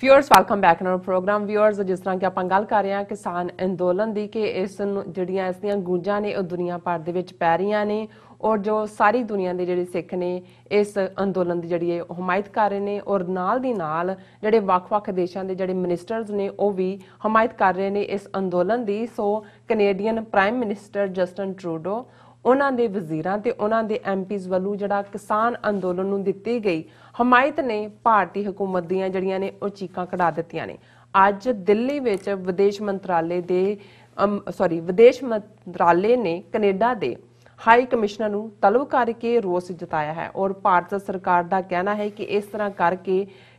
Viewers welcome back in our programme. Viewers जिस तरह कि आप गल कर रहे हैं किसान अंदोलन की कि इस जड़ियाँ इसदियां गूंजां ने दुनिया भर दे विच पै रहीआं ने और जो सारी दुनिया के जिहड़े सिख ने इस अंदोलन की जिहड़ी हमायत कर रहे हैं और नाल दी नाल जिहड़े वख-वख देशां दे जिहड़े मिनिस्टर्स ने वो भी हमायत कर रहे हैं इस अंदोलन की। So Canadian prime minister Justin Trudeau उन्हां दे वज़ीरां ते उन्हां दे एमपीज़ वल्लों जिहड़ा किसान अंदोलन नूं दित्ती गई हमायत ने भारती हुकूमत दीआं जिहड़ियां ने वो चीकां कढा दित्तियां ने। अज दिल्ली विच विदेश मंत्रालय ने कनेडा दे हाई कमिश्नर नूं तलब करके रोस जताया है और भारत सरकार का कहना है कि इस तरह करके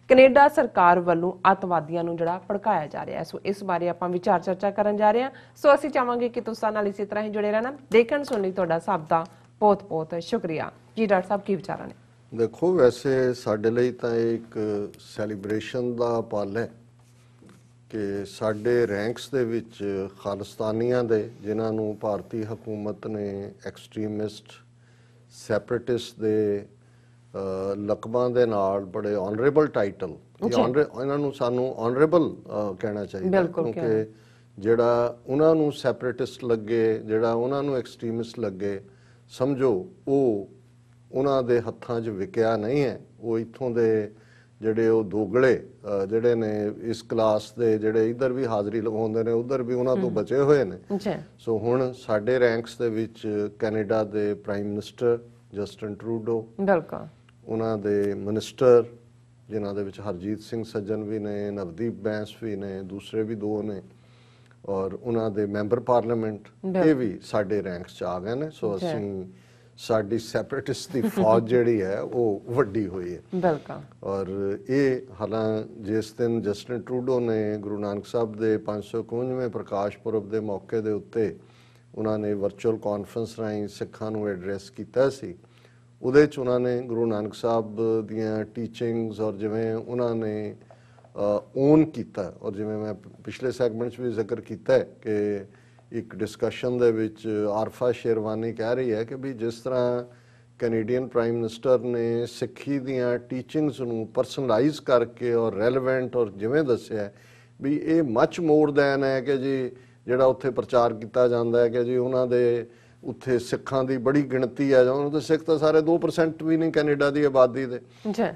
कनेडा सरकार वालों अतवादियों नूं जिहड़ा भड़काया जा रहा है। सो इस बारे आपां विचार चर्चा करन जा रहे हैं। सो असीं चाहांगे कि तुसां नाल इसी तरह ही जुड़े रहना। देखण सुण लई तुहाडा सब दा बहुत बहुत शुक्रिया जी। डॉक्टर साहब की विचार ने? देखो वैसे साडे लई तां एक सैलीब्रेशन दा पल है कि साडे रैंक्स दे विच खालिस्तानियां दे जिन्हां नूं भारती हुकूमत ने एक्सट्रीमिस्ट सैपरेटिस्ट दे लकबां दे नाल बड़े ऑनरेबल टाइटल इन्हां नूं सानूं ऑनरेबल कहना चाहिए क्योंकि जिहड़ा उन्हां नूं सैपरेटिस्ट लगे जिहड़ा उन्हां नूं एक्सट्रीमिस्ट लगे समझो वो उन्हां दे हत्थां 'च विकिया नहीं है। वो इत्थों दे ਜਿਹੜੇ ਉਹ ਦੋਗਲੇ ਜਿਹੜੇ ਨੇ ਇਸ ਕਲਾਸ ਦੇ ਜਿਹੜੇ ਇੱਧਰ ਵੀ ਹਾਜ਼ਰੀ ਲਗਾਉਂਦੇ ਨੇ ਉਧਰ ਵੀ ਉਹਨਾਂ ਤੋਂ ਬਚੇ ਹੋਏ ਨੇ। ਸੋ ਹੁਣ ਸਾਡੇ ਰੈਂਕਸ ਦੇ ਵਿੱਚ ਕੈਨੇਡਾ ਦੇ ਪ੍ਰਾਈਮ ਮਿਨਿਸਟਰ ਜਸਟਿਨ ਟਰੂਡੋ, ਬਿਲਕੁਲ ਉਹਨਾਂ ਦੇ ਮਿਨਿਸਟਰ ਜਿਨ੍ਹਾਂ ਦੇ ਵਿੱਚ ਹਰਜੀਤ ਸਿੰਘ ਸੱਜਣ ਵੀ ਨੇ, ਨਵਦੀਪ ਬੈਂਸ ਵੀ ਨੇ, ਦੂਸਰੇ ਵੀ ਦੋ ਨੇ ਔਰ ਉਹਨਾਂ ਦੇ ਮੈਂਬਰ ਪਾਰਲੀਮੈਂਟ ਇਹ ਵੀ ਸਾਡੇ ਰੈਂਕਸ 'ਚ ਆ ਗਏ ਨੇ। ਸੋ ਅਸੀਂ साड़ी सैपरेटिस्ट की फौज जिहड़ी है वो वड्डी हुई है बिल्कुल। और ये हालां जिस दिन जस्टिन ट्रूडो ने गुरु नानक साहब के 551वें प्रकाश पुरब के मौके के उत्ते उन्होंने वर्चुअल कॉन्फ्रेंस राहीं सिखां नूं एड्रैस कीता सी। उहदे च उन्होंने गुरु नानक साहब दीआं टीचिंग्स और जिवें उन्होंने ओन कीता और जिवें मैं पिछले सैगमेंट च भी जिक्र कीता है कि एक डिस्कशन दे विच आरफा शेरवानी कह रही है कि भी जिस तरह कैनेडियन प्राइम मिनिस्टर ने सिक्खी दियां टीचिंग्स नूं परसनलाइज करके और रेलेवेंट और जिवें दस्सिया भी ये मच मोर दैन है कि जी जिहड़ा उत्थे प्रचार किया जाता है कि जी उन्हां दे उत्थे सिखां दी बड़ी गिणती है। उन्होंने तो सिख तो सारे 2% भी नहीं कैनेडा की आबादी दे,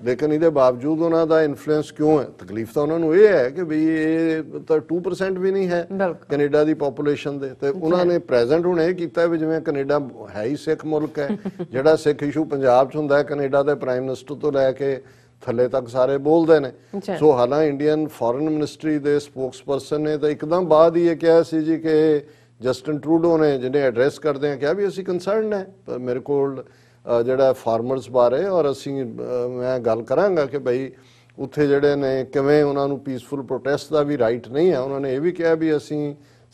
लेकिन इहदे बावजूद उन्हां दा इन्फ्लुएंस क्यों है? तकलीफ तो उन्होंने ये है कि भी ये तो 2% भी नहीं है कैनेडा की पॉपूलेशन दे। ते उन्होंने प्रेजेंट हुण ये कीता भी जिवें कैनेडा है ही सिख मुल्क है जिहड़ा सिख इशू पंजाब च हुंदा है कैनेडा दे प्राइम मिनिस्टर तो लैके थले तक सारे बोलते हैं। सो हालां इंडियन फॉरेन मिनिस्ट्री के स्पोक्स परसन ने तो एकदम बाद ही ये कहा सी जी कि जस्टिन ट्रूडो ने जिन्हें एड्रैस करते हैं क्या भी असी कंसर्न है पर मेरे को जड़ा फार्मर्स बारे और असी मैं गल करांगा कि भाई उत्थे जड़े ने किवें उन्होंने पीसफुल प्रोटेस्ट का भी राइट नहीं है। उन्होंने ये भी कहा भी असी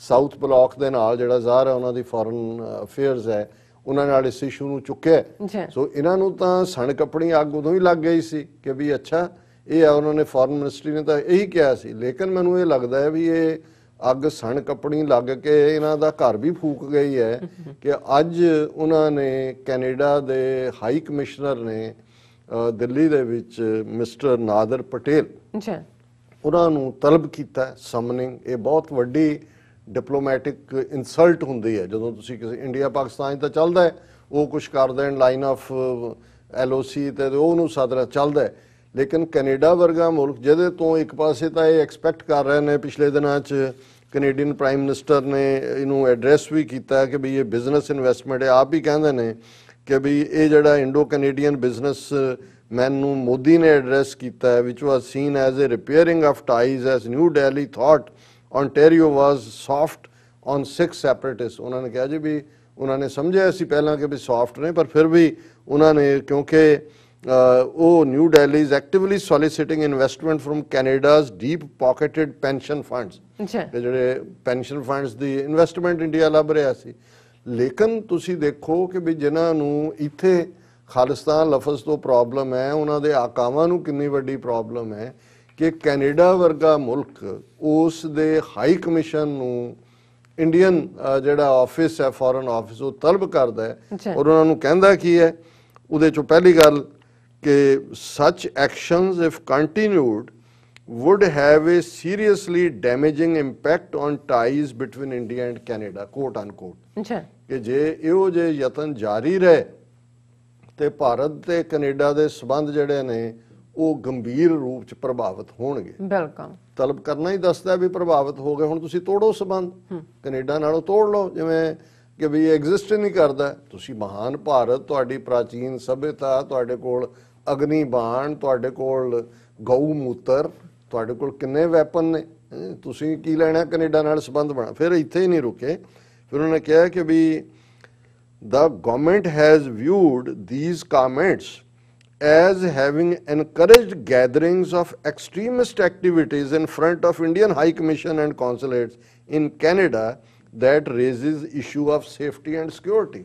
साउथ ब्लॉक के नाल जड़ा ज़ाहिर है उन्होंने फॉरेन अफेयर्स है उन्होंने नाल इस इशू नूं चुक्या। सो इन्हों तां सणक अपनी अग उदों ही लग गई सी कि भी अच्छा ये है। उन्होंने फॉरेन मिनिस्ट्री ने तो यही कहा सी, लेकिन मैनूं ये लगता है भी ये अग सण कपड़ी लग के इन्हां दा घर भी फूक गई है कि अज उन्होंने कैनेडा दे हाई कमिश्नर ने दिल्ली दे विच मिस्टर नादर पटेल उन्होंने तलब किया समनिंग। ये बहुत वड्डी डिप्लोमैटिक इंसल्ट हुंदी है जदों तुसीं किसी इंडिया पाकिस्तान तो चलता है वो कुछ कर देण लाइन ऑफ LOC ते उहनूं सदर चलता है, लेकिन कैनेडा वर्गा मुल्क जिहदे तो एक पासे तो ये एक्सपैक्ट कर रहे हैं पिछले दिनों कैनेडियन प्राइम मिनिस्टर ने इनू एड्रैस भी किया कि भी ये बिजनेस इन्वेस्टमेंट है। आप भी कहते हैं कि भी ये जड़ा इंडो कैनेडियन बिजनेस मैन नू मोदी ने एड्रैस किया है which was seen as a repairing of ties as New Delhi thought Ontario was soft on Sikh separatist. उन्होंने कहा जी भी उन्होंने समझा असी पहला कि भी सॉफ्ट ने पर फिर भी उन्होंने क्योंकि वो new Delhi is actively soliciting investment from Canada's deep pocketed pension funds जिहड़े पेंशन फंड्स दी इन्वेस्टमेंट इंडिया लभ रहा सी। लेकिन तुसी देखो कि भी जिन्हां नूं इत्थे खालिस्तान लफज तो प्रॉब्लम है उन्हां दे आकावां नूं कितनी वड्डी प्रॉब्लम है कि कैनेडा वर्गा मुल्क उस दे हाई कमिशन नूं इंडियन जिहड़ा ऑफिस है फॉरेन ऑफिस वो तलब करदा है और उन्हां नूं कहंदा की है उहदे चों पहली गल कि such actions if continued would have a seriously damaging impact on ties between India and Canada, quote unquote. ਅੱਛਾ ਕਿ ਜੇ ਇਹੋ ਜਿਹੇ ਯਤਨ ਜਾਰੀ ਰਹੇ ਤੇ ਭਾਰਤ ਤੇ ਕੈਨੇਡਾ ਦੇ ਸਬੰਧ ਜਿਹੜੇ ਨੇ ਉਹ ਗੰਭੀਰ ਰੂਪ ਚ ਪ੍ਰਭਾਵਿਤ ਹੋਣਗੇ। ਬਿਲਕੁਲ ਤਲਬ ਕਰਨਾ ਹੀ ਦੱਸਦਾ ਵੀ ਪ੍ਰਭਾਵਿਤ ਹੋ ਗਏ, ਹੁਣ ਤੁਸੀਂ ਤੋੜੋ ਸਬੰਧ, ਕੈਨੇਡਾ ਨਾਲੋਂ ਤੋੜ ਲਓ, ਜਿਵੇਂ ਕਿ ਵੀ ਐਗਜ਼ਿਸਟ ਨਹੀਂ ਕਰਦਾ। ਤੁਸੀਂ ਮਹਾਨ ਭਾਰਤ, ਤੁਹਾਡੀ ਪ੍ਰਾਚੀਨ ਸਭਿਅਤਾ, ਤੁਹਾਡੇ ਕੋਲ ਅਗਨੀ ਬਾਣ, ਤੁਹਾਡੇ ਕੋਲ ਗਊ ਮੂਤਰ, ਤੁਹਾਡੇ ਕੋਲ ਕਿੰਨੇ ਵੈਪਨ ਨੇ, ਤੁਸੀਂ ਕੀ ਲੈਣਾ ਕੈਨੇਡਾ ਨਾਲ ਸਬੰਧ ਬਣਾ। ਫਿਰ ਇੱਥੇ ਹੀ ਨਹੀਂ ਰੁਕੇ, ਫਿਰ ਉਹਨਾਂ ਨੇ ਕਿਹਾ ਕਿ ਵੀ the government has viewed these comments as having encouraged gatherings of extremist activities in front of Indian High Commission and consulates in Canada that raises issue of safety and security।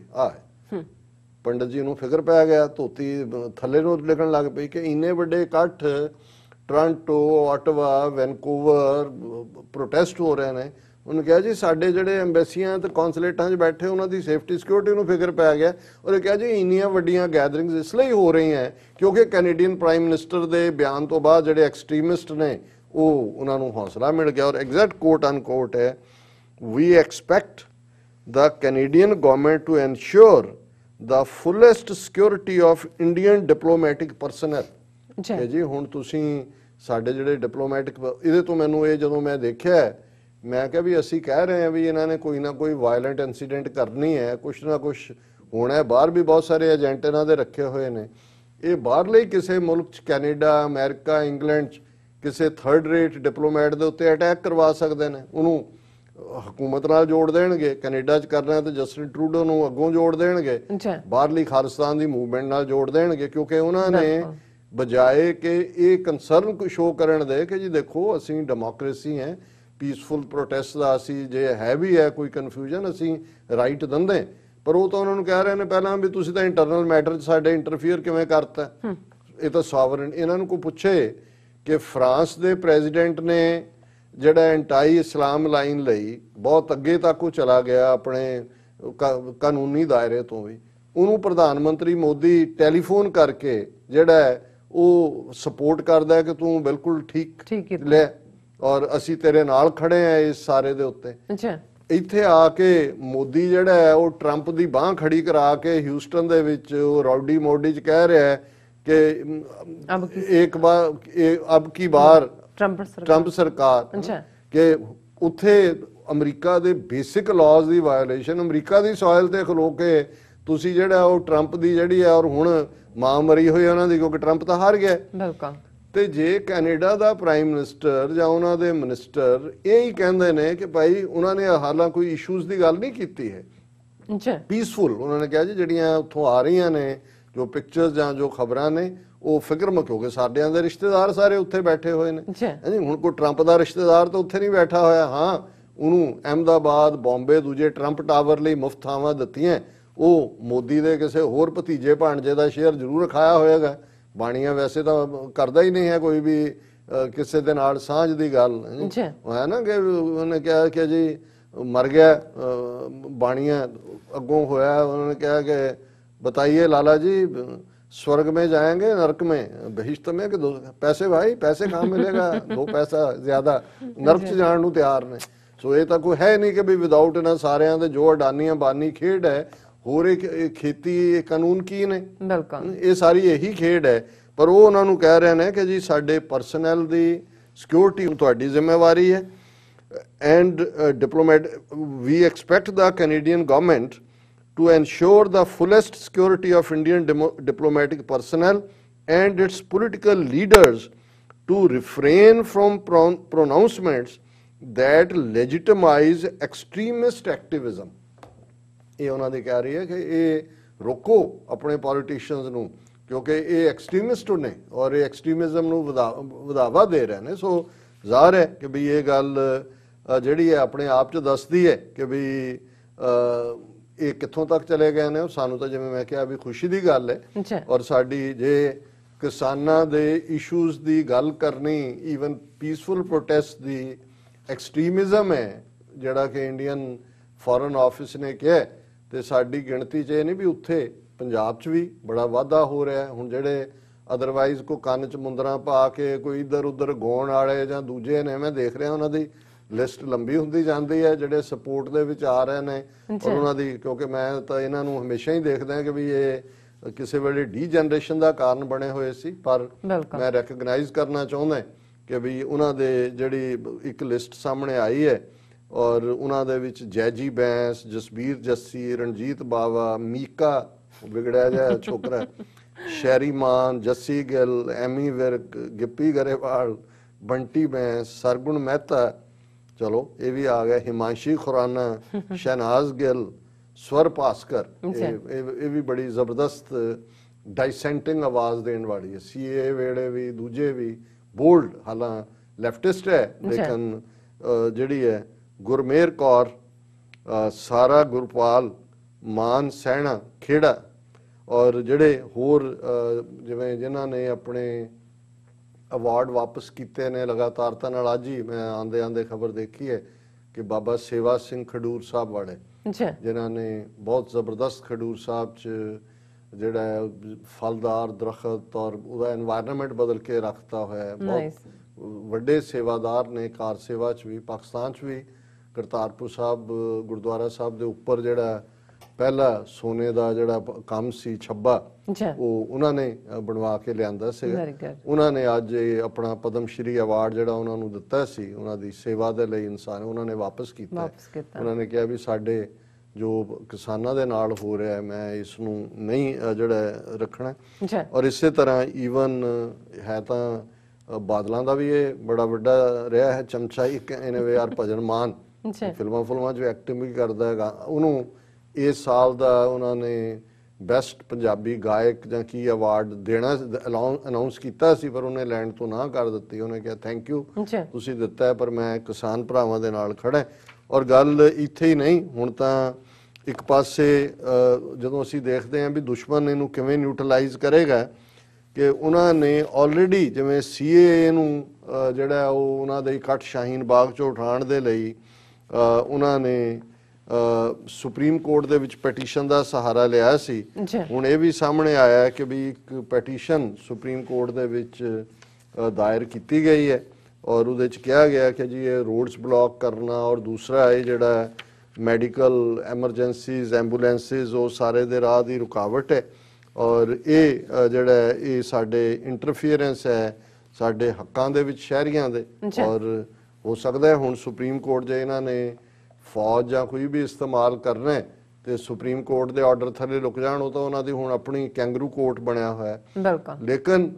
ਪੰਡਤ ਜੀ ਨੂੰ ਫਿਕਰ ਪੈ ਗਿਆ, ਧੋਤੀ ਥੱਲੇ ਨੂੰ ਲਿਖਣ ਲੱਗ ਪਈ ਕਿ ਇੰਨੇ ਵੱਡੇ ਇਕੱਠ ਟੋਰਾਂਟੋ, ਆਟਵਾ, ਵੈਨਕੂਵਰ ਪ੍ਰੋਟੈਸਟ ਹੋ ਰਹੇ ਨੇ। ਉਹਨੇ ਕਿਹਾ ਜੀ ਸਾਡੇ ਜਿਹੜੇ ਐਮਬੈਸੀਆਂ ਤੇ ਕੌਂਸਲੇਟਾਂ 'ਚ ਬੈਠੇ ਉਹਨਾਂ ਦੀ ਸੇਫਟੀ ਸਿਕਿਉਰਿਟੀ ਨੂੰ ਫਿਕਰ ਪੈ ਗਿਆ। ਉਹਨੇ ਕਿਹਾ ਜੀ ਇੰਨੀਆਂ ਵੱਡੀਆਂ ਗੈਦਰਿੰਗਸ ਇਸ ਲਈ ਹੋ ਰਹੀਆਂ ਕਿਉਂਕਿ ਕੈਨੇਡੀਅਨ ਪ੍ਰਾਈਮ ਮਿਨਿਸਟਰ ਦੇ ਬਿਆਨ ਤੋਂ ਬਾਅਦ ਜਿਹੜੇ ਐਕਸਟ੍ਰੀਮਿਸਟ ਨੇ ਉਹ ਉਹਨਾਂ ਨੂੰ ਹੌਸਲਾ ਮਿਲ ਗਿਆ। ਔਰ ਐਗਜ਼ੈਕਟ ਕੋਟ ਅਨਕੋਟ ਹੈ, ਵੀ expect the Canadian government to ensure the fullest security of Indian diplomatic personnel। ਕਿ ਜੀ ਹੁਣ ਤੁਸੀਂ ਸਾਡੇ ਜਿਹੜੇ ਡਿਪਲੋਮੈਟਿਕ, ਇਹਦੇ ਤੋਂ ਮੈਨੂੰ ਇਹ ਜਦੋਂ ਮੈਂ ਦੇਖਿਆ ਮੈਂ ਕਿਹਾ ਵੀ ਅਸੀਂ ਕਹਿ ਰਹੇ ਹਾਂ ਵੀ ਇਹਨਾਂ ਨੇ ਕੋਈ ਨਾ ਕੋਈ ਵਾਇਲੈਂਟ ਇਨਸੀਡੈਂਟ ਕਰਨੀ ਹੈ, ਕੁਛ ਨਾ ਕੁਛ ਹੋਣਾ ਹੈ। ਬਾਹਰ ਵੀ ਬਹੁਤ ਸਾਰੇ ਏਜੰਟ ਇਹਨਾਂ ਦੇ ਰੱਖੇ ਹੋਏ ਨੇ। ਇਹ ਬਾਹਰਲੇ ਕਿਸੇ ਮੁਲਕ 'ਚ, ਕੈਨੇਡਾ, ਅਮਰੀਕਾ, ਇੰਗਲੈਂਡ 'ਚ ਕਿਸੇ ਥਰਡ ਰੇਟ ਡਿਪਲੋਮੈਟ ਦੇ ਉੱਤੇ ਅਟੈਕ ਕਰਵਾ ਸਕਦੇ ਨੇ, ਉਹਨੂੰ ਹਕੂਮਤ ਨਾਲ ਜੋੜ ਦੇਣਗੇ। ਕੈਨੇਡਾ 'ਚ ਕਰਨਾ ਤੇ ਜਸਟਿਨ ਟਰੂਡੋ ਨੂੰ ਅੱਗੋਂ ਜੋੜ ਦੇਣਗੇ, ਬਾਹਰਲੀ ਖਾਲਿਸਤਾਨ ਦੀ ਮੂਵਮੈਂਟ ਨਾਲ ਜੋੜ ਦੇਣਗੇ, ਕਿਉਂਕਿ ਉਹਨਾਂ ਨੇ ਬਜਾਏ ਕਿ ਇਹ ਕੰਸਰਨ ਸ਼ੋ ਕਰਨ ਦੇ ਕਿ ਜੀ ਦੇਖੋ ਅਸੀਂ ਡੈਮੋਕ੍ਰੇਸੀ ਹੈ, ਪੀਸਫੁਲ ਪ੍ਰੋਟੈਸਟ ਦਾ ਅਸੀਂ ਜੇ ਹੈ ਵੀ ਹੈ ਕੋਈ ਕਨਫਿਊਜ਼ਨ ਅਸੀਂ ਰਾਈਟ ਦਿੰਦੇ, ਪਰ ਉਹ ਤਾਂ ਉਹਨਾਂ ਨੂੰ ਕਹਿ ਰਹੇ ਨੇ ਪਹਿਲਾਂ ਵੀ ਤੁਸੀਂ ਤਾਂ ਇੰਟਰਨਲ ਮੈਟਰ 'ਚ ਸਾਡੇ ਇੰਟਰਫੀਅਰ ਕਿਵੇਂ ਕਰਤਾ। ਇਹ ਤਾਂ ਸੋਵਰਨ। ਇਹਨਾਂ ਨੂੰ ਕੋਈ ਪੁੱਛੇ ਕਿ ਫਰਾਂਸ ਦੇ ਪ੍ਰੈਜ਼ੀਡੈਂਟ ਨੇ ਜਿਹੜਾ ਐਂਟਾਈ ਇਸਲਾਮ ਲਾਈਨ ਲਈ ਬਹੁਤ ਅੱਗੇ ਤੱਕ ਉਹ ਚਲਾ ਗਿਆ ਆਪਣੇ ਕਾਨੂੰਨੀ ਦਾਇਰੇ ਤੋਂ ਵੀ, ਉਹਨੂੰ ਪ੍ਰਧਾਨ ਮੰਤਰੀ ਮੋਦੀ ਟੈਲੀਫੋਨ ਕਰਕੇ ਜਿਹੜਾ ਉਹ ਸਪੋਰਟ ਕਰਦਾ ਹੈ ਕਿ ਤੂੰ ਬਿਲਕੁਲ ਠੀਕ ਲੈ ਔਰ ਅਸੀਂ ਤੇਰੇ ਨਾਲ ਖੜੇ ਆ ਇਸ ਸਾਰੇ ਦੇ ਉੱਤੇ। ਇੱਥੇ ਆ ਕੇ ਮੋਦੀ ਜਿਹੜਾ ਹੈ ਉਹ ਟਰੰਪ ਦੀ ਬਾਹ ਖੜੀ ਕਰਾ ਕੇ ਹਿਊਸਟਨ ਦੇ ਵਿੱਚ ਉਹ ਰੌਡੀ ਮੋਡੀ 'ਚ ਕਹਿ ਰਿਹਾ ਹੈ ਕਿ ਅਬ ਕੀ ਬਾਰ ਟਰੰਪ ਸਰਕਾਰ, ਕਿ ਉੱਥੇ ਅਮਰੀਕਾ ਦੇ ਬੇਸਿਕ ਲਾਜ਼ ਦੀ ਵਾਇਓਲੇਸ਼ਨ, ਅਮਰੀਕਾ ਦੀ ਸੋਇਲ ਤੇ ਖਲੋ ਕੇ ਤੁਸੀਂ ਜਿਹੜਾ ਉਹ ਟਰੰਪ ਦੀ ਜਿਹੜੀ ਹੈ ਔਰ ਹੁਣ ਮਾਂ ਮਰੀ ਹੋਈ ਉਹਨਾਂ ਦੀ ਕਿਉਂਕਿ ਟਰੰਪ ਤਾਂ ਹਾਰ ਗਿਆ। ਬਿਲਕੁਲ। ਤੇ ਜੇ ਕੈਨੇਡਾ ਦਾ ਪ੍ਰਾਈਮ ਮਿਨਿਸਟਰ ਜਾਂ ਉਹਨਾਂ ਦੇ ਮਿਨਿਸਟਰ ਇਹ ਹੀ ਕਹਿੰਦੇ ਨੇ ਕਿ ਭਾਈ ਉਹਨਾਂ ਨੇ ਹਾਲਾਂ ਕੋਈ ਇਸ਼ੂਜ਼ ਦੀ ਗੱਲ ਨਹੀਂ ਕੀਤੀ ਹੈ, ਪੀਸਫੁਲ, ਉਹਨਾਂ ਨੇ ਕਿਹਾ ਜੀ ਜਿਹੜੀਆਂ ਉੱਥੋਂ ਆ ਰਹੀਆਂ ਨੇ ਜੋ ਪਿਕਚਰਸ ਜਾਂ ਜੋ ਖਬਰਾਂ ਨੇ ਉਹ ਫਿਕਰਮੁਕ ਹੋ ਗਏ, ਸਾਡਿਆਂ ਦੇ ਰਿਸ਼ਤੇਦਾਰ ਸਾਰੇ ਉੱਥੇ ਬੈਠੇ ਹੋਏ ਨੇ। ਹੁਣ ਕੋਈ ਟਰੰਪ ਦਾ ਰਿਸ਼ਤੇਦਾਰ ਤਾਂ ਉੱਥੇ ਨਹੀਂ ਬੈਠਾ ਹੋਇਆ। ਹਾਂ, ਉਹਨੂੰ ਅਹਿਮਦਾਬਾਦ, ਬੰਬੇ, ਦੂਜੇ ਟਰੰਪ ਟਾਵਰ ਲਈ ਮੁਫਤ ਥਾਵਾਂ ਦਿੱਤੀਆਂ, ਉਹ ਮੋਦੀ ਦੇ ਕਿਸੇ ਹੋਰ ਭਤੀਜੇ ਭਾਣਜੇ ਦਾ ਸ਼ੇਅਰ ਜ਼ਰੂਰ ਰਖਾਇਆ ਹੋਏਗਾ। ਬਾਣੀਆਂ ਵੈਸੇ ਤਾਂ ਕਰਦਾ ਹੀ ਨਹੀਂ ਹੈ ਕੋਈ ਵੀ ਕਿਸੇ ਦੇ ਨਾਲ ਸਾਂਝ ਦੀ ਗੱਲ ਹੈ ਨਾ, ਕਿ ਉਹਨੇ ਕਿਹਾ ਕਿ ਜੀ ਮਰ ਗਿਆ ਬਾਣੀਆਂ ਅੱਗੋਂ ਹੋਇਆ, उन्होंने कहा कि बताइए लाला जी स्वर्ग में जाएंगे नरक में बहिश्त में कि पैसे भाई पैसे कहाँ मिलेगा, दो पैसा ज्यादा नरक च जाण नूं तैयार ने। सो ये तो कोई है नहीं कि भी विदाउट इन्हां सारियां दे जो अडानी अंबानी खेड है होर एक खेती कानून की ने, ये सारी यही खेड है। पर वो उन्होंने कह रहे हैं कि जी साडे परसनल दी सिक्योरिटी तुहाडी जिम्मेवारी है and diplomat we expect the Canadian government to ensure the fullest security of Indian diplomatic personnel and its political leaders to refrain from pronouncements that legitimize extremist activism। ये उन्होंने कह रही है कि ये रोको अपने पॉलिटिशियंस नूं क्योंकि ये एक्सट्रीमिस्ट ने और ये एक्सट्रीमिज्म नूं वधावा दे रहे हैं। सो ਜ਼ਾਹਰ है कि भी ये गल जिहड़ी है अपने आप च दसदी है कि भी ਇਹ ਕਿੱਥੋਂ ਤੱਕ ਚਲੇ ਗਏ ਨੇ। ਸਾਨੂੰ ਤਾਂ ਜਿਵੇਂ ਮੈਂ ਕਿਹਾ ਵੀ ਖੁਸ਼ੀ ਦੀ ਗੱਲ ਹੈ ਔਰ ਸਾਡੀ ਜੇ ਕਿਸਾਨਾਂ ਦੇ ਇਸ਼ੂਜ਼ ਦੀ ਗੱਲ ਕਰਨੀ ਈਵਨ ਪੀਸਫੁਲ ਪ੍ਰੋਟੈਸਟ ਦੀ ਐਕਸਟ੍ਰੀਮਿਜ਼ਮ ਹੈ ਜਿਹੜਾ ਕਿ ਇੰਡੀਅਨ ਫੋਰਨ ਆਫਿਸ ਨੇ ਕਿਹਾ, ਤੇ ਸਾਡੀ ਗਿਣਤੀ 'ਚ ਇਹ ਨਹੀਂ ਵੀ ਉੱਥੇ ਪੰਜਾਬ 'ਚ ਵੀ ਬੜਾ ਵਾਧਾ ਹੋ ਰਿਹਾ। ਹੁਣ ਜਿਹੜੇ ਅਦਰਵਾਈਜ਼ ਕੋ ਕੰਨ ਚ ਮੁੰਦਰਾਂ ਪਾ ਕੇ ਕੋਈ ਇੱਧਰ ਉੱਧਰ ਗਾਉਣ ਵਾਲੇ ਜਾਂ ਦੂਜੇ ਨੇ, ਮੈਂ ਦੇਖ ਰਿਹਾ ਉਹਨਾਂ ਦੀ ਲਿਸਟ ਲੰਬੀ ਹੁੰਦੀ ਜਾਂਦੀ ਹੈ ਜਿਹੜੇ ਸਪੋਰਟ ਦੇ ਵਿੱਚ ਆ ਰਹੇ ਨੇ। ਔਰ ਉਹਨਾਂ ਦੀ, ਕਿਉਂਕਿ ਮੈਂ ਤਾਂ ਇਹਨਾਂ ਨੂੰ ਹਮੇਸ਼ਾ ਹੀ ਦੇਖਦਾ ਕਿ ਵੀ ਇਹ ਕਿਸੇ ਵੇਲੇ ਡੀ ਜਨਰੇਸ਼ਨ ਦਾ ਕਾਰਨ ਬਣੇ ਹੋਏ ਸੀ, ਪਰ ਮੈਂ ਰੈਕਗਨਾਈਜ਼ ਕਰਨਾ ਚਾਹੁੰਦਾ ਕਿ ਵੀ ਉਹਨਾਂ ਦੇ ਜਿਹੜੀ ਇੱਕ ਲਿਸਟ ਸਾਹਮਣੇ ਆਈ ਹੈ ਔਰ ਉਹਨਾਂ ਦੇ ਵਿੱਚ ਜੈਜੀ ਬੈਂਸ, ਜਸਬੀਰ ਜੱਸੀ, ਰਣਜੀਤ ਬਾਵਾ, ਮੀਕਾ ਵਿਗੜਿਆ ਜਿਹਾ ਛੋਕਰਾ, ਸ਼ੈਰੀ ਮਾਨ, ਜੱਸੀ ਗਿੱਲ, ਐਮੀ ਵਿਰਕ, ਗਿੱਪੀ ਗਰੇਵਾਲ, ਬੰਟੀ ਬੈਂਸ, ਸਰਗੁਣ ਮਹਿਤਾ, ਚਲੋ ਇਹ ਵੀ ਆ ਗਿਆ, ਹਿਮਾਂਸ਼ੀ ਖੁਰਾਨਾ, ਸ਼ਹਿਨਾਜ਼ ਗਿੱਲ, ਸਵਰ ਭਾਸਕਰ, ਇਹ ਵੀ ਬੜੀ ਜ਼ਬਰਦਸਤ ਡਾਈਸੈਂਟਿੰਗ ਆਵਾਜ਼ ਦੇਣ ਵਾਲੀ ਹੈ। ਸੀਏ ਵੇਲੇ ਵੀ ਦੂਜੇ ਵੀ ਬੋਲਡ, ਹਾਲਾਂ ਲੈਫਟਿਸਟ ਹੈ ਲੇਕਿਨ ਜਿਹੜੀ ਹੈ ਗੁਰਮੇਰ ਕੌਰ, ਸਾਰਾ ਗੁਰਪਾਲ, ਮਾਨ ਸੈਣਾ ਖੇੜਾ, ਔਰ ਜਿਹੜੇ ਹੋਰ ਜਿਵੇਂ ਜਿਨ੍ਹਾਂ ਨੇ ਆਪਣੇ ਅਵਾਰਡ ਵਾਪਸ ਕੀਤੇ ਨੇ ਲਗਾਤਾਰ, ਤਾਂ ਨਾਲ ਅੱਜ ਹੀ ਮੈਂ ਆਂਦੇ ਆਂਦੇ ਖਬਰ ਦੇਖੀ ਹੈ ਕਿ ਬਾਬਾ ਸੇਵਾ ਸਿੰਘ ਖਡੂਰ ਸਾਹਿਬ ਵਾਲੇ, ਜਿਨ੍ਹਾਂ ਨੇ ਬਹੁਤ ਜ਼ਬਰਦਸਤ ਖਡੂਰ ਸਾਹਿਬ 'ਚ ਜਿਹੜਾ ਫਲਦਾਰ ਦਰਖਤ ਔਰ ਉਹਦਾ এনवायरमेंट ਬਦਲ ਕੇ ਰੱਖਤਾ ਹੋਇਆ ਹੈ, ਬਹੁਤ ਵੱਡੇ ਸੇਵਾਦਾਰ ਨੇ ਕਾਰ ਸੇਵਾ 'ਚ ਵੀ, ਪਾਕਿਸਤਾਨ 'ਚ ਵੀ। ਕਰਤਾਰਪੁਰ ਸਾਹਿਬ ਗੁਰਦੁਆਰਾ ਸਾਹਿਬ ਦੇ ਉੱਪਰ ਜਿਹੜਾ ਪਹਿਲਾ ਸੋਨੇ ਦਾ ਜਿਹੜਾ ਕੰਮ ਸੀ ਛੱਬਾ, ਉਹ ਉਹਨਾਂ ਨੇ ਬਣਵਾ ਕੇ ਲਿਆਂਦਾ ਸੀਗਾ। ਉਹਨਾਂ ਨੇ ਅੱਜ ਆਪਣਾ ਪਦਮ ਸ਼੍ਰੀ ਅਵਾਰਡ ਜਿਹੜਾ ਉਹਨਾਂ ਨੂੰ ਦਿੱਤਾ ਸੀ ਉਹਨਾਂ ਦੀ ਸੇਵਾ ਦੇ ਲਈ ਇਨਸਾਨ, ਉਹਨਾਂ ਨੇ ਵਾਪਸ ਕੀਤਾ। ਉਹਨਾਂ ਨੇ ਕਿਹਾ ਵੀ ਸਾਡੇ ਜੋ ਕਿਸਾਨਾਂ ਦੇ ਨਾਲ ਹੋ ਰਿਹਾ ਮੈਂ ਇਸ ਨੂੰ ਨਹੀਂ ਜਿਹੜਾ ਰੱਖਣਾ। ਔਰ ਇਸੇ ਤਰ੍ਹਾਂ ਈਵਨ ਹੈ ਤਾਂ ਬਾਦਲਾਂ ਦਾ ਵੀ ਇਹ ਬੜਾ ਵੱਡਾ ਰਿਹਾ ਹੈ ਚਮਚਾ ਇੱਕ ਇਨਵੇ ਆਰ ਭਜਨ ਮਾਨ, ਫਿਲਮਾਂ 'ਚ ਐਕਟਿੰਗ ਵੀ ਕਰਦਾ ਹੈਗਾ। ਉਹਨੂੰ ਇਸ ਸਾਲ ਦਾ ਉਹਨਾਂ ਨੇ ਬੈਸਟ ਪੰਜਾਬੀ ਗਾਇਕ ਜਾਂ ਕੀ ਅਵਾਰਡ ਦੇਣਾ ਅਨਾਉਂਸ ਕੀਤਾ ਸੀ, ਪਰ ਉਹਨੇ ਲੈਣ ਤੋਂ ਨਾ ਕਰ ਦਿੱਤੀ। ਉਹਨੇ ਕਿਹਾ ਥੈਂਕ ਯੂ ਤੁਸੀਂ ਦਿੱਤਾ ਹੈ, ਪਰ ਮੈਂ ਕਿਸਾਨ ਭਰਾਵਾਂ ਦੇ ਨਾਲ ਖੜਾ। ਔਰ ਗੱਲ ਇੱਥੇ ਹੀ ਨਹੀਂ, ਹੁਣ ਤਾਂ ਇੱਕ ਪਾਸੇ ਜਦੋਂ ਅਸੀਂ ਦੇਖਦੇ ਹਾਂ ਵੀ ਦੁਸ਼ਮਣ ਇਹਨੂੰ ਕਿਵੇਂ ਨਿਊਟਰਲਾਈਜ਼ ਕਰੇਗਾ, ਕਿ ਉਹਨਾਂ ਨੇ ਆਲਰੇਡੀ ਜਿਵੇਂ ਸੀਏਏ ਨੂੰ ਜਿਹੜਾ ਉਹ ਉਹਨਾਂ ਦੇ ਇਕੱਠ ਸ਼ਾਹੀਨ ਬਾਗ 'ਚੋਂ ਉਠਾਉਣ ਦੇ ਲਈ ਉਹਨਾਂ ਨੇ ਸੁਪਰੀਮ ਕੋਰਟ ਦੇ ਵਿੱਚ ਪੈਟੀਸ਼ਨ ਦਾ ਸਹਾਰਾ ਲਿਆ ਸੀ। ਹੁਣ ਇਹ ਵੀ ਸਾਹਮਣੇ ਆਇਆ ਕਿ ਵੀ ਇੱਕ ਪੈਟੀਸ਼ਨ ਸੁਪਰੀਮ ਕੋਰਟ ਦੇ ਵਿੱਚ ਦਾਇਰ ਕੀਤੀ ਗਈ ਹੈ ਔਰ ਉਹਦੇ 'ਚ ਕਿਹਾ ਗਿਆ ਕਿ ਜੀ ਇਹ ਰੋਡਸ ਬਲੌਕ ਕਰਨਾ ਔਰ ਦੂਸਰਾ ਇਹ ਜਿਹੜਾ ਮੈਡੀਕਲ ਐਮਰਜੈਂਸੀਜ਼ ਐਂਬੂਲੈਂਸਿਸ ਉਹ ਸਾਰੇ ਦੇ ਰਾਹ ਦੀ ਰੁਕਾਵਟ ਹੈ ਔਰ ਇਹ ਜਿਹੜਾ ਇਹ ਸਾਡੇ ਇੰਟਰਫੀਅਰੈਂਸ ਹੈ ਸਾਡੇ ਹੱਕਾਂ ਦੇ ਵਿੱਚ ਸ਼ਹਿਰੀਆਂ ਦੇ। ਔਰ ਹੋ ਸਕਦਾ ਹੈ ਹੁਣ ਸੁਪਰੀਮ ਕੋਰਟ ਜੇ ਇਹਨਾਂ ਨੇ ਫੌਜ ਜਾਂ ਕੋਈ ਵੀ ਇਸਤੇਮਾਲ ਕਰਨਾ ਹੈ ਤੇ ਸੁਪਰੀਮ ਕੋਰਟ ਦੇ ਆਰਡਰ ਥੱਲੇ ਲੁਕ ਜਾਣ, ਉਹ ਤਾਂ ਉਹਨਾਂ ਦੀ ਹੁਣ ਆਪਣੀ ਕੈਂਗਰੂ ਕੋਰਟ ਬਣਿਆ ਹੋਇਆ ਹੈ। ਲੇਕਿਨ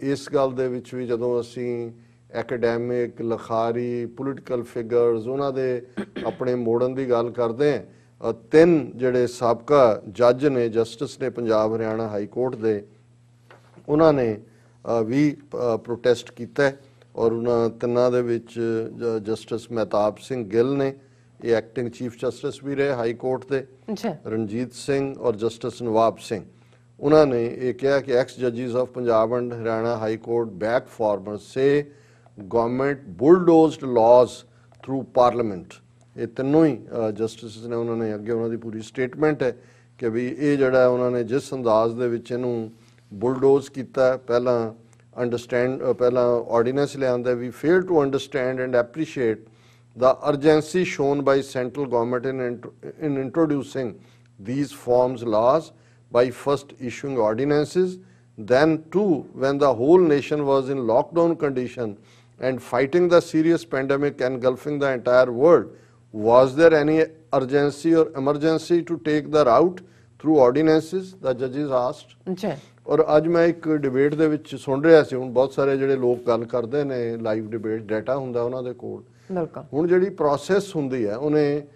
ਇਸ ਗੱਲ ਦੇ ਵਿੱਚ ਵੀ ਜਦੋਂ ਅਸੀਂ ਐਕੈਡੈਮਿਕ, ਲਖਾਰੀ, ਪੋਲੀਟੀਕਲ ਫਿਗਰਸ ਉਹਨਾਂ ਦੇ ਆਪਣੇ ਮੋੜਨ ਦੀ ਗੱਲ ਕਰਦੇ ਹਾਂ, ਤਿੰਨ ਜਿਹੜੇ ਸਾਬਕਾ ਜੱਜ ਨੇ, ਜਸਟਿਸ ਨੇ ਪੰਜਾਬ ਹਰਿਆਣਾ ਹਾਈ ਕੋਰਟ ਦੇ, ਉਹਨਾਂ ਨੇ ਵੀ ਪ੍ਰੋਟੈਸਟ ਕੀਤਾ ਔਰ ਉਹਨਾਂ ਤਿੰਨਾਂ ਦੇ ਵਿੱਚ ਜਸਟਿਸ ਮਹਿਤਾਬ ਸਿੰਘ ਗਿੱਲ ਨੇ, ਇਹ ਐਕਟਿੰਗ ਚੀਫ ਜਸਟਿਸ ਵੀ ਰਹੇ ਹਾਈ ਕੋਰਟ ਦੇ, ਰਣਜੀਤ ਸਿੰਘ ਔਰ ਜਸਟਿਸ ਨਵਾਬ ਸਿੰਘ, ਉਹਨਾਂ ਨੇ ਇਹ ਕਿਹਾ ਕਿ ਐਕਸ ਜੱਜਿਸ of Punjab and Haryana high court back farmer say government bulldozed laws through parliament. ਇਹ ਤਿੰਨੋਂ ਹੀ ਜਸਟਿਸ ਨੇ, ਉਹਨਾਂ ਨੇ ਅੱਗੇ ਉਹਨਾਂ ਦੀ ਪੂਰੀ ਸਟੇਟਮੈਂਟ ਹੈ ਕਿ ਵੀ ਇਹ ਜਿਹੜਾ ਉਹਨਾਂ ਨੇ ਜਿਸ ਅੰਦਾਜ਼ ਦੇ ਵਿੱਚ ਇਹਨੂੰ ਬੁਲਡੋਜ਼ ਕੀਤਾ, ਪਹਿਲਾਂ ਆਰਡੀਨੈਂਸ ਲਿਆਂਦਾ, we fail to understand and appreciate the urgency shown by central government in introducing these forms laws by first issuing ordinances, then too when the whole nation was in lockdown condition and fighting the serious pandemic engulfing the entire world, was there any urgency or emergency to take the route through ordinances, the judges asked. ਔਰ ਅੱਜ ਮੈਂ ਇੱਕ debate ਦੇ ਵਿੱਚ ਸੁਣ ਰਿਹਾ ਸੀ, ਹੁਣ ਬਹੁਤ ਸਾਰੇ ਜਿਹੜੇ ਲੋਕ ਗੱਲ ਕਰਦੇ ਨੇ ਲਾਈਵ ਡਿਬੇਟ, ਡਾਟਾ ਹੁੰਦਾ ਉਹਨਾਂ ਦੇ ਕੋਲ। ਹੁਣ ਜਿਹੜੀ ਪ੍ਰੋਸੈਸ ਹੁੰਦੀ ਹੈ, ਉਹਨੇ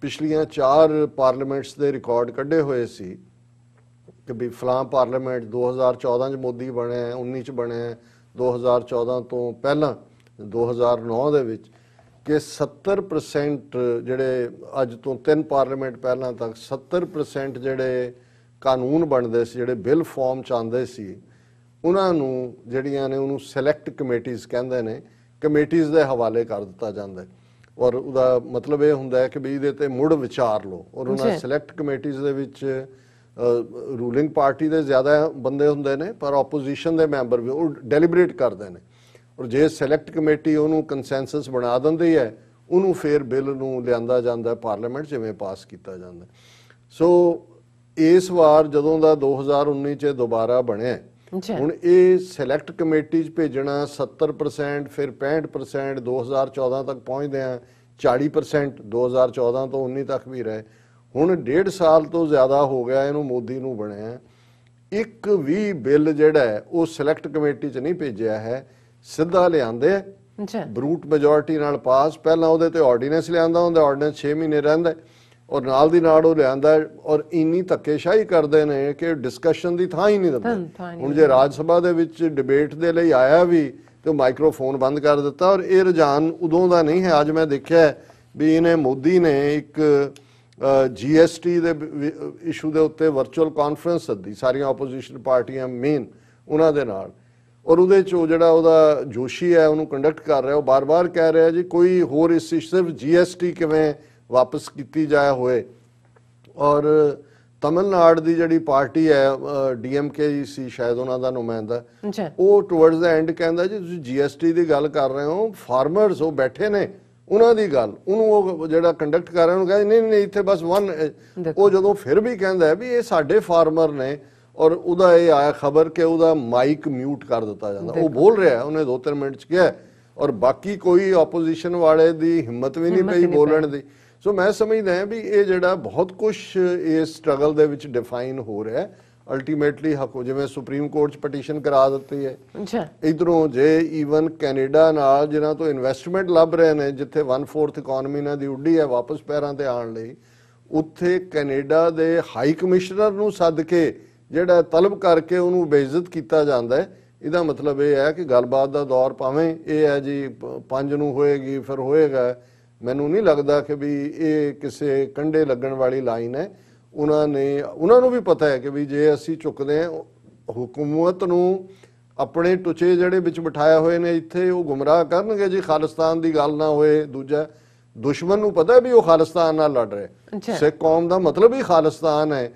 ਪਿਛਲੀਆਂ 4 ਪਾਰਲੀਮੈਂਟਸ ਦੇ ਰਿਕਾਰਡ ਕੱਢੇ ਹੋਏ ਸੀ ਕਿ ਵੀ ਫਲਾਂ ਪਾਰਲੀਮੈਂਟ 2014 'ਚ ਮੋਦੀ ਬਣਿਆ, 19 'ਚ ਬਣਿਆ, 2014 ਤੋਂ ਪਹਿਲਾਂ 2009 ਦੇ ਵਿੱਚ, ਕਿ 70% ਜਿਹੜੇ ਅੱਜ ਤੋਂ 3 ਪਾਰਲੀਮੈਂਟ ਪਹਿਲਾਂ ਤੱਕ 70% ਜਿਹੜੇ ਕਾਨੂੰਨ ਬਣਦੇ ਸੀ, ਜਿਹੜੇ ਬਿੱਲ ਫਾਰਮ 'ਚ ਆਉਂਦੇ ਸੀ, ਉਹਨਾਂ ਨੂੰ ਜਿਹੜੀਆਂ ਨੇ ਉਹਨੂੰ ਸਿਲੈਕਟ ਕਮੇਟੀਜ਼ ਕਹਿੰਦੇ ਨੇ, ਕਮੇਟੀਜ਼ ਦੇ ਹਵਾਲੇ ਕਰ ਦਿੱਤਾ ਜਾਂਦਾ ਹੈ। ਔਰ ਉਹਦਾ ਮਤਲਬ ਇਹ ਹੁੰਦਾ ਹੈ ਕਿ ਵੀ ਇਹਦੇ ਤੇ ਮੁੜ ਵਿਚਾਰ ਲਓ। ਔਰ ਉਹਨਾਂ ਸਿਲੈਕਟ ਕਮੇਟੀਜ਼ ਦੇ ਵਿੱਚ ਰੂਲਿੰਗ ਪਾਰਟੀ ਦੇ ਜ਼ਿਆਦਾ ਬੰਦੇ ਹੁੰਦੇ ਨੇ, ਪਰ ਆਪੋਜੀਸ਼ਨ ਦੇ ਮੈਂਬਰ ਵੀ ਉਹ ਡੈਲੀਬਰੇਟ ਕਰਦੇ ਨੇ, ਔਰ ਜੇ ਸਿਲੈਕਟ ਕਮੇਟੀ ਉਹਨੂੰ ਕੰਸੈਂਸਸ ਬਣਾ ਦਿੰਦੀ ਹੈ, ਉਹਨੂੰ ਫਿਰ ਬਿੱਲ ਨੂੰ ਲਿਆਂਦਾ ਜਾਂਦਾ ਪਾਰਲੀਮੈਂਟ, ਜਿਵੇਂ ਪਾਸ ਕੀਤਾ ਜਾਂਦਾ। ਸੋ ਇਸ ਵਾਰ ਜਦੋਂ ਦਾ 2019 ਚ ਦੁਬਾਰਾ ਬਣਿਆ, ਹੁਣ ਇਹ ਸਿਲੈਕਟ ਕਮੇਟੀ ਚ ਭੇਜਣਾ 70%, ਫਿਰ 65%, 2014 ਤੱਕ ਪਹੁੰਚਦੇ ਆ 40%, 2014 ਤੋਂ 19 ਤੱਕ ਵੀ ਰਹੇ। ਹੁਣ 1.5 ਸਾਲ ਤੋਂ ਜ਼ਿਆਦਾ ਹੋ ਗਿਆ ਇਹਨੂੰ ਮੋਦੀ ਨੂੰ ਬਣਿਆ, ਇੱਕ ਵੀ ਬਿੱਲ ਜਿਹੜਾ ਹੈ ਉਹ ਸਿਲੈਕਟ ਕਮੇਟੀ ਚ ਨਹੀਂ ਭੇਜਿਆ ਹੈ, ਸਿੱਧਾ ਲਿਆਂਦੇ ਬਰੂਟ ਮੈਜੋਰਟੀ ਨਾਲ ਪਾਸ। ਪਹਿਲਾਂ ਉਹਦੇ ਤੇ ਆਰਡੀਨੈਂਸ ਲਿਆਂਦਾ ਹੁੰਦਾ, ਆਰਡੀਨੈਂਸ 6 ਮਹੀਨੇ ਰਹਿੰਦਾ ਔਰ ਨਾਲ ਦੀ ਨਾਲ ਉਹ ਲਿਆਂਦਾ, ਔਰ ਇੰਨੀ ਧੱਕੇਸ਼ਾਹੀ ਕਰਦੇ ਨੇ ਕਿ ਡਿਸਕਸ਼ਨ ਦੀ ਥਾਂ ਹੀ ਨਹੀਂ ਦਿੰਦੇ। ਹੁਣ ਜੇ ਰਾਜ ਸਭਾ ਦੇ ਵਿੱਚ ਡਿਬੇਟ ਦੇ ਲਈ ਆਇਆ ਵੀ ਤੇ ਮਾਈਕਰੋਫੋਨ ਬੰਦ ਕਰ ਦਿੱਤਾ, ਔਰ ਇਹ ਰੁਝਾਨ ਉਦੋਂ ਦਾ ਨਹੀਂ ਹੈ। ਅੱਜ ਮੈਂ ਦੇਖਿਆ ਵੀ ਇਹਨੇ ਮੋਦੀ ਨੇ ਇੱਕ GST ਦੇ ਇਸ਼ੂ ਦੇ ਉੱਤੇ ਵਰਚੁਅਲ ਕਾਨਫਰੰਸ ਸੱਦੀ, ਸਾਰੀਆਂ ਆਪੋਜੀਸ਼ਨ ਪਾਰਟੀਆਂ ਮੇਨ ਉਹਨਾਂ ਦੇ ਨਾਲ, ਔਰ ਉਹਦੇ 'ਚ ਉਹ ਜਿਹੜਾ ਉਹਦਾ ਜੋਸ਼ੀ ਹੈ ਉਹਨੂੰ ਕੰਡਕਟ ਕਰ ਰਿਹਾ, ਉਹ ਬਾਰ-ਬਾਰ ਕਹਿ ਰਿਹਾ ਜੀ ਕੋਈ ਹੋਰ ਇਸ ਸਿਰਫ GST ਕਿਵੇਂ ਵਾਪਸ ਕੀਤੀ ਜਾਏ ਹੋਏ। ਔਰ ਤਮਿਲਨਾਡੂ ਦੀ ਜਿਹੜੀ ਪਾਰਟੀ ਹੈ DMK ਸੀ ਸ਼ਾਇਦ ਉਹਨਾਂ ਦਾ ਨੁਮਾਇੰਦਾ, ਉਹ ਟੁਵਰਡਸ ਦਾ ਐਂਡ ਕਹਿੰਦਾ ਜੀ ਤੁਸੀਂ GST ਦੀ ਗੱਲ ਕਰ ਰਹੇ ਹੋ, ਫਾਰਮਰਸ ਉਹ ਬੈਠੇ ਨੇ ਉਹਨਾਂ ਦੀ ਗੱਲ, ਉਹਨੂੰ ਉਹ ਜਿਹੜਾ ਕੰਡਕਟ ਕਰ ਰਿਹਾ ਉਹਨੂੰ ਕਹਿੰਦਾ ਨਹੀਂ ਨਹੀਂ ਇੱਥੇ ਬਸ ਉਹ ਜਦੋਂ ਫਿਰ ਵੀ ਕਹਿੰਦਾ ਵੀ ਇਹ ਸਾਡੇ ਫਾਰਮਰ ਨੇ, ਔਰ ਉਹਦਾ ਇਹ ਆਇਆ ਖਬਰ ਕਿ ਉਹਦਾ ਮਾਈਕ ਮਿਊਟ ਕਰ ਦਿੱਤਾ ਜਾਂਦਾ, ਉਹ ਬੋਲ ਰਿਹਾ ਉਹਨੇ 2-3 ਮਿੰਟ ਚ ਕਿਹਾ, ਔਰ ਬਾਕੀ ਕੋਈ ਆਪੋਜੀਸ਼ਨ ਵਾਲੇ ਦੀ ਹਿੰਮਤ ਵੀ ਨਹੀਂ ਪਈ ਬੋਲਣ ਦੀ। ਸੋ ਮੈਂ ਸਮਝਦਾ ਵੀ ਇਹ ਜਿਹੜਾ ਬਹੁਤ ਕੁਝ ਇਸ ਸਟਰਗਲ ਦੇ ਵਿੱਚ ਡਿਫਾਈਨ ਹੋ ਰਿਹਾ, ਅਲਟੀਮੇਟਲੀ ਜਿਵੇਂ ਸੁਪਰੀਮ ਕੋਰਟ 'ਚ ਪਟੀਸ਼ਨ ਕਰਾ ਦਿੱਤੀ ਹੈ, ਇਧਰੋਂ ਜੇ ਈਵਨ ਕੈਨੇਡਾ ਨਾਲ ਜਿਹਨਾਂ ਤੋਂ ਇਨਵੈਸਟਮੈਂਟ ਲੱਭ ਰਹੇ ਨੇ, ਜਿੱਥੇ 1/4 ਇਕਨੋਮੀ ਨਾਲ ਦੀ ਉੱਡੀ ਹੈ ਵਾਪਸ ਪੈਰਾਂ ਤੇ ਆਉਣ ਲਈ, ਉੱਥੇ ਕੈਨੇਡਾ ਦੇ ਹਾਈ ਕਮਿਸ਼ਨਰ ਨੂੰ ਸੱਦ ਕੇ ਜਿਹੜਾ ਤਲਬ ਕਰਕੇ ਉਹਨੂੰ ਬੇਇੱਜ਼ਤ ਕੀਤਾ ਜਾਂਦਾ ਹੈ। ਇਹਦਾ ਮਤਲਬ ਇਹ ਹੈ ਕਿ ਗੱਲਬਾਤ ਦਾ ਦੌਰ ਭਾਵੇਂ ਇਹ ਹੈ ਜੀ 5 ਨੂੰ ਹੋਏਗੀ ਫਿਰ ਹੋਏਗਾ, ਮੈਨੂੰ ਨਹੀਂ ਲੱਗਦਾ ਕਿ ਵੀ ਇਹ ਕਿਸੇ ਕੰਢੇ ਲੱਗਣ ਵਾਲੀ ਲਾਈਨ ਹੈ। ਉਹਨਾਂ ਨੂੰ ਵੀ ਪਤਾ ਹੈ ਕਿ ਵੀ ਜੇ ਅਸੀਂ ਝੁਕਦੇ ਹਾਂ ਹੁਕੂਮਤ ਨੂੰ, ਆਪਣੇ ਟੁਚੇ ਜਿਹੜੇ ਵਿੱਚ ਬਿਠਾਇਆ ਹੋਏ ਨੇ ਇੱਥੇ, ਉਹ ਗੁੰਮਰਾਹ ਕਰਨਗੇ ਜੀ ਖਾਲਿਸਤਾਨ ਦੀ ਗੱਲ ਨਾ ਹੋਏ। ਦੂਜਾ ਦੁਸ਼ਮਣ ਨੂੰ ਪਤਾ ਵੀ ਉਹ ਖਾਲਿਸਤਾਨ ਨਾਲ ਲੜ ਰਿਹਾ, ਸਿੱਖ ਕੌਮ ਦਾ ਮਤਲਬ ਹੀ ਖਾਲਿਸਤਾਨ ਹੈ,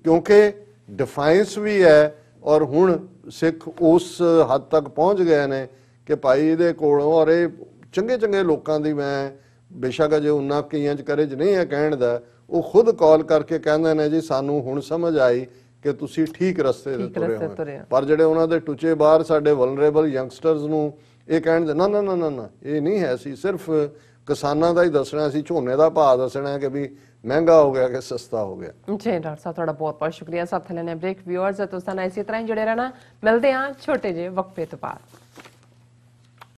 ਕਿਉਂਕਿ ਡਿਫਾਈਂਸ ਵੀ ਹੈ। ਔਰ ਹੁਣ ਸਿੱਖ ਉਸ ਹੱਦ ਤੱਕ ਪਹੁੰਚ ਗਏ ਨੇ ਕਿ ਭਾਈ ਇਹਦੇ ਕੋਲੋਂ, ਔਰ ਇਹ ਚੰਗੇ ਚੰਗੇ ਲੋਕਾਂ ਦੀ, ਮੈਂ ਬੇਸ਼ੱਕ ਅਜੇ ਉਹਨਾਂ ਕਈਆਂ 'ਚ ਕਰੇਜ ਨਹੀਂ ਹੈ ਕਹਿਣ ਦਾ, ਉਹ ਖੁਦ ਕਾਲ ਕਰਕੇ ਕਹਿੰਦੇ ਨੇ ਜੀ ਸਾਨੂੰ ਹੁਣ ਸਮਝ ਆਈ ਕਿ ਤੁਸੀਂ ਠੀਕ ਰਸਤੇ ਤੇ ਤੁਰੇ ਹੋ। ਪਰ ਜਿਹੜੇ ਉਹਨਾਂ ਦੇ ਟੁਚੇ ਬਾਹਰ ਸਾਡੇ ਵਲਨਰੇਬਲ ਯੰਗਸਟਰਸ ਨੂੰ ਇਹ ਕਹਿਣ ਦੇ ਨਾ ਨਾ ਨਾ ਨਾ ਨਾ ਇਹ ਨਹੀਂ ਹੈ, ਅਸੀਂ ਸਿਰਫ ਕਿਸਾਨਾਂ ਦਾ ਹੀ ਦੱਸਣਾ, ਅਸੀਂ ਝੋਨੇ ਦਾ ਭਾਅ ਦੱਸਣਾ ਕਿ ਵੀ ਮਹਿੰਗਾ ਹੋ ਗਿਆ ਕਿ ਸਸਤਾ ਹੋ ਗਿਆ। ਜੀ ਡਾਕਟਰ ਸਾਹਿਬ ਤੁਹਾਡਾ ਬਹੁਤ ਬਹੁਤ ਸ਼ੁਕਰੀਆ। ਸਾਥ ਲੈਣੇ ਬ੍ਰੇਕ। ਵਿਊਅਰਸ ਤੁਸੀਂ ਨਾਲ ਇਸੇ ਤਰ੍ਹਾਂ ਹੀ ਜੁੜੇ ਰਹਿਣਾ, ਮਿਲਦੇ ਹਾਂ ਛੋਟੇ ਜਿਹੇ ਵਕਫੇ ਤੋਂ ਬਾਅਦ।